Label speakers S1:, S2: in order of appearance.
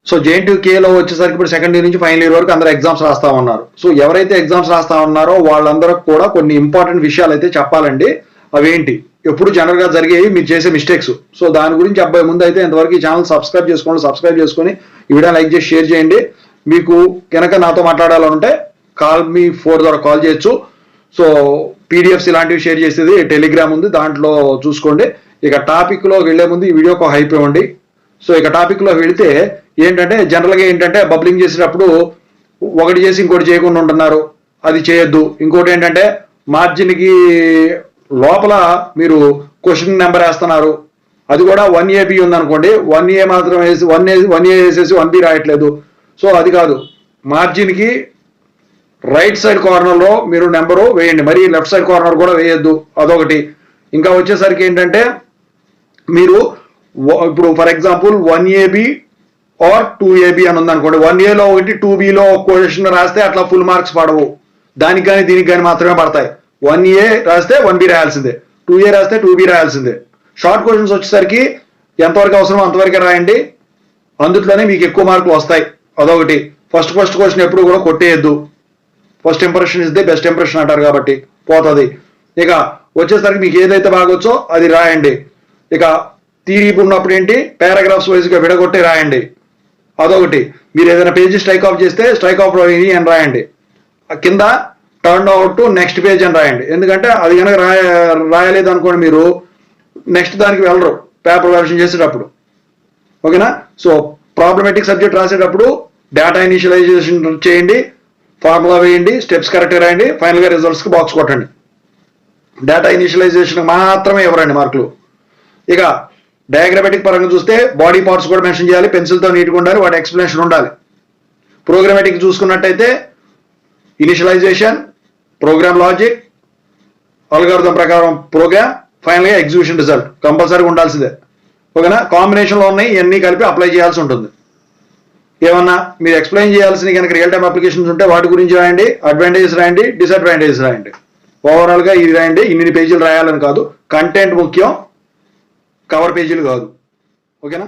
S1: So JNTUలో వచ్చేసరికి ఇప్పుడు second year నుంచి ఫైనల్ ఇయర్ వరకు అందరూ ఎగ్జామ్స్ రాస్తా ఉన్నారు. సో ఎవరైతే ఎగ్జామ్స్ రాస్తా ఉన్నారో వాళ్ళందరూ కూడా కొన్ని ఇంపార్టెంట్ విషయాలు అయితే చెప్పాలండి. అవేంటి ఎప్పుడు జనరల్ గా జరిగేవి మీరు చేసే మిస్టేక్స్. సో దాని గురించి అబ్బాయి ముందు అయితే ఇంతవరకు ఈ ఛానల్ సబ్స్క్రైబ్ చేసుకొని ఈ వీడియో లైక్ చేసి షేర్ చేయండి. మీకు కనుక నాతో మాట్లాడాలంటే కాల్ మీ 4 ద్వారా కాల్ చేయొచ్చు. సో పీడిఎఫ్స్ ఇలాంటివి షేర్ చేసేది టెలిగ్రామ్ ఉంది, దాంట్లో చూసుకోండి. ఇక టాపిక్ లో వెళ్లే ముందు ఈ వీడియోకి ఒక హైప్ ఇవ్వండి. సో ఇక టాపిక్ లో వెళితే ఏంటంటే జనరల్ గా ఏంటంటే బబ్లింగ్ చేసేటప్పుడు ఒకటి చేసి ఇంకోటి చేయకుండా ఉంటున్నారు, అది చేయొద్దు. ఇంకోటి ఏంటంటే మార్జిన్ కి లోపల మీరు క్వశ్చన్ నెంబర్ వేస్తున్నారు, అది కూడా 1AB ఉందనుకోండి, 1A మాత్రం వేసి 1A వేసేసి 1B రాయట్లేదు. సో అది కాదు, మార్జిన్ కి రైట్ సైడ్ కార్నర్ లో మీరు నెంబరు వేయండి, మరి లెఫ్ట్ సైడ్ కార్నర్ కూడా వేయొద్దు, అదొకటి. ఇంకా వచ్చేసరికి ఏంటంటే మీరు ఇప్పుడు for example 1AB are 2AB అని ఉందనుకోండి, 1Aలో ఒకటి 2Bలో క్వశ్చన్ రాస్తే అట్లా ఫుల్ మార్క్స్ పడవు, దానికి కానీ దీనికి కానీ మాత్రమే పడతాయి. 1A రాస్తే 1B రాయాల్సిందే, 2A రాస్తే 2B రాయాల్సిందే. షార్ట్ క్వశ్చన్స్ వచ్చేసరికి ఎంతవరకు అవసరమో అంతవరకే రాయండి, అందుట్లోనే మీకు ఎక్కువ మార్కులు వస్తాయి, అదొకటి. ఫస్ట్ క్వశ్చన్ ఎప్పుడు కూడా కొట్టేయద్దు, first impression is the best impression అంటారు కాబట్టి పోతుంది. ఇక వచ్చేసరికి మీకు ఏదైతే బాగొచ్చో అది రాయండి. ఇక థియరీ ఉన్నప్పుడు ఏంటి పారాగ్రాఫ్స్ వైజ్గా విడగొట్టి రాయండి, అదొకటి. మీరు ఏదైనా పేజీ స్ట్రైక్ ఆఫ్ చేస్తే స్ట్రైక్ ఆఫ్ అని రాయండి, కింద turn out to next page అని రాయండి. ఎందుకంటే అది కనుక రాయలేదు అనుకోండి, మీరు నెక్స్ట్ దానికి వెళ్ళరు పేపర్ వెర్షన్ చేసేటప్పుడు, ఓకేనా. సో ప్రాబ్లమేటిక్ సబ్జెక్ట్ రాసేటప్పుడు డేటా ఇనిషియలైజేషన్ చేయండి, ఫార్ములా వేయండి, స్టెప్స్ కరెక్ట్గా రాయండి, ఫైనల్గా రిజల్ట్స్కి బాక్స్ కొట్టండి. డేటా ఇనిషియలైజేషన్ మాత్రమే ఇవ్వరండి మార్కులు. ఇక డయాగ్రామేటిక్ పరంగా చూస్తే బాడీ పార్ట్స్ కూడా మెన్షన్ చేయాలి, పెన్సిల్తో నీట్గా ఉండాలి, వాటి ఎక్స్ప్లెనేషన్ ఉండాలి. ప్రోగ్రామేటిక్ చూసుకున్నట్టయితే ఇనిషియలైజేషన్, ప్రోగ్రామ్ లాజిక్, అల్గారిథం ప్రకారం ప్రోగ్రామ్, ఫైనల్గా ఎగ్జిక్యూషన్ రిజల్ట్ కంపల్సరీగా ఉండాల్సిందే, ఓకేనా. కాంబినేషన్లో ఉన్నాయి, ఇవన్నీ కలిపి అప్లై చేయాల్సి ఉంటుంది. ఏమన్నా మీరు ఎక్స్ప్లెయిన్ చేయాల్సిన కనుక రియల్ టైమ్ అప్లికేషన్స్ ఉంటే వాటి గురించి రాయండి, అడ్వాంటేజెస్ రాయండి, డిసడ్వాంటేజెస్ రాయండి. ఓవరాల్గా ఇది రాయండి, ఇన్ని పేజీలు రాయాలని కాదు, కంటెంట్ ముఖ్యం, కవర్ పేజీలు కాదు, ఓకేనా.